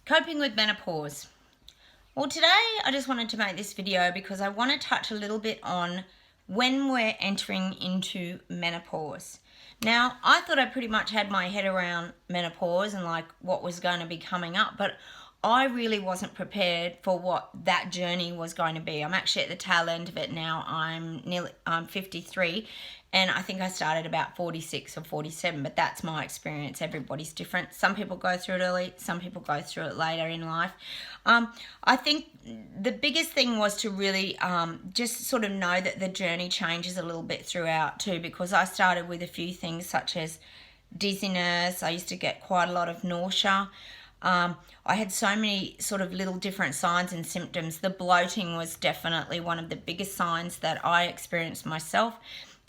Coping with menopause. Well, today I just wanted to make this video because I want to touch a little bit on when we're entering into menopause. Now, I thought I pretty much had my head around menopause and like what was going to be coming up, but I really wasn't prepared for what that journey was going to be. I'm actually at the tail end of it now. I'm 53, and I think I started about 46 or 47, but that's my experience. Everybody's different. Some people go through it early, some people go through it later in life. I think the biggest thing was to really just sort of know that the journey changes a little bit throughout too, because I started with a few things such as dizziness. I used to get quite a lot of nausea. I had so many sort of little different signs and symptoms. The bloating was definitely one of the biggest signs that I experienced myself,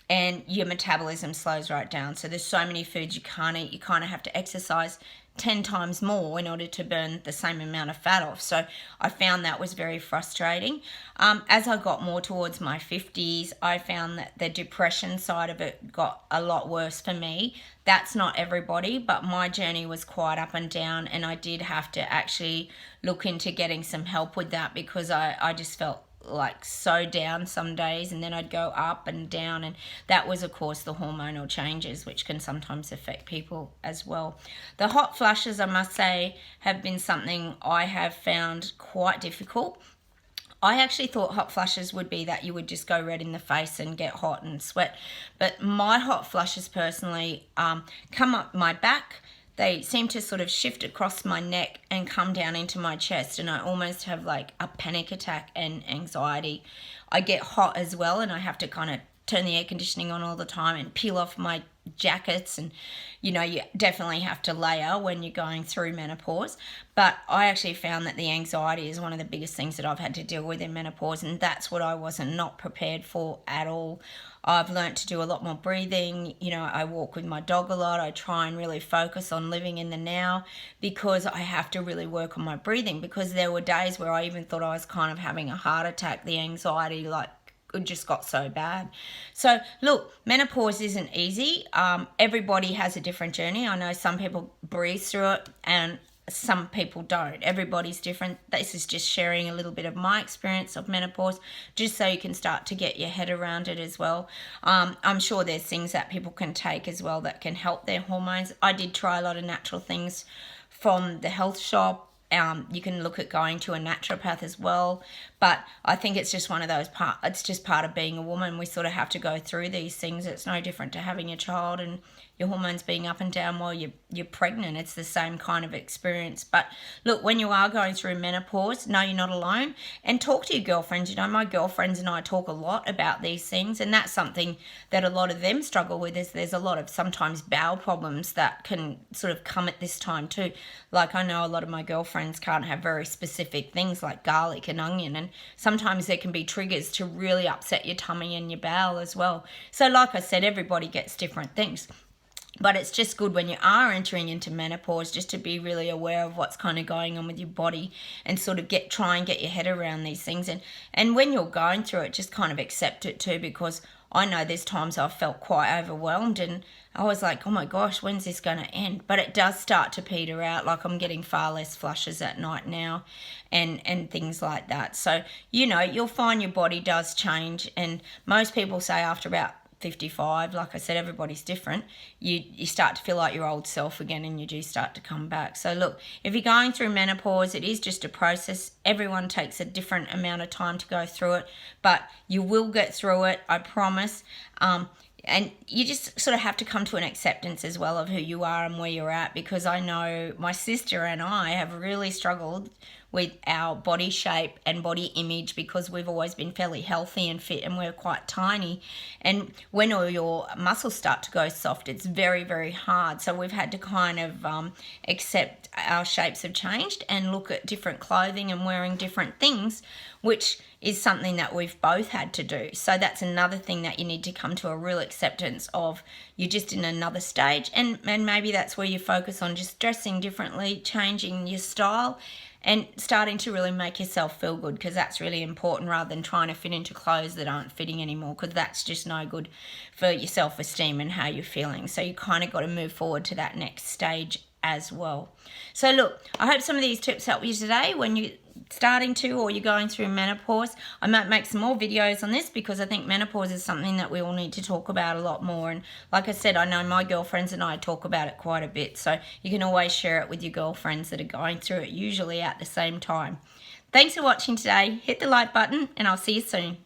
and your metabolism slows right down. So there's so many foods you can't eat. You kind of have to exercise 10 times more in order to burn the same amount of fat off. So I found that was very frustrating. As I got more towards my 50s, I found that the depression side of it got a lot worse for me. That's not everybody, but my journey was quite up and down, and I did have to actually look into getting some help with that because I just felt like so down some days, and then I'd go up and down, and that was of course the hormonal changes, which can sometimes affect people as well. The hot flushes, I must say, have been something I have found quite difficult. I actually thought hot flushes would be that you would just go red in the face and get hot and sweat, but my hot flushes personally come up my back. They seem to sort of shift across my neck and come down into my chest, and I almost have like a panic attack and anxiety. I get hot as well, and I have to kind of turn the air conditioning on all the time and peel off my jackets, and you definitely have to layer when you're going through menopause. But I actually found that the anxiety is one of the biggest things that I've had to deal with in menopause, and that's what I wasn't not prepared for at all. I've learnt to do a lot more breathing. I walk with my dog a lot. I try and really focus on living in the now because I have to really work on my breathing, because there were days where I even thought I was kind of having a heart attack. The anxiety it just got so bad. So look, menopause isn't easy. Everybody has a different journey. I know some people breeze through it and some people don't. Everybody's different. This is just sharing a little bit of my experience of menopause, just so you can start to get your head around it as well. I'm sure there's things that people can take as well that can help their hormones. I did try a lot of natural things from the health shop. You can look at going to a naturopath as well, but I think it's just one of those it's just part of being a woman. We sort of have to go through these things. It's no different to having a child and your hormones being up and down while you're pregnant. It's the same kind of experience. But look, when you are going through menopause, know you're not alone, and talk to your girlfriends. My girlfriends and I talk a lot about these things, and that's something that a lot of them struggle with. Is there's a lot of sometimes bowel problems that can sort of come at this time too. Like I know a lot of my girlfriends can't have very specific things like garlic and onion, and sometimes there can be triggers to really upset your tummy and your bowel as well. So like I said, everybody gets different things. But it's just good when you are entering into menopause just to be really aware of what's kind of going on with your body and sort of try and get your head around these things. And when you're going through it, just kind of accept it too, because I know there's times I've felt quite overwhelmed and I was like, oh my gosh, when's this going to end? But it does start to peter out. Like I'm getting far less flushes at night now and things like that. So, you'll find your body does change. And most people say after about 55, like I said, everybody's different, you start to feel like your old self again, and you do start to come back. So look, if you're going through menopause, it is just a process. Everyone takes a different amount of time to go through it, but you will get through it, I promise. And you just sort of have to come to an acceptance as well of who you are and where you're at, because I know my sister and I have really struggled with our body shape and body image because we've always been fairly healthy and fit, and we're quite tiny. And when all your muscles start to go soft, it's very, very hard. So we've had to kind of accept our shapes have changed and look at different clothing and wearing different things, which is something that we've both had to do. So that's another thing that you need to come to a real acceptance of. You're just in another stage, and maybe that's where you focus on just dressing differently, changing your style, and starting to really make yourself feel good, because that's really important, rather than trying to fit into clothes that aren't fitting anymore, because that's just no good for your self-esteem and how you're feeling. So you kind of got to move forward to that next stage as well. So look, I hope some of these tips help you today when you're starting to or you're going through menopause. I might make some more videos on this because I think menopause is something that we all need to talk about a lot more. And like I said, I know my girlfriends and I talk about it quite a bit. So you can always share it with your girlfriends that are going through it, usually at the same time. Thanks for watching today. Hit the like button and I'll see you soon.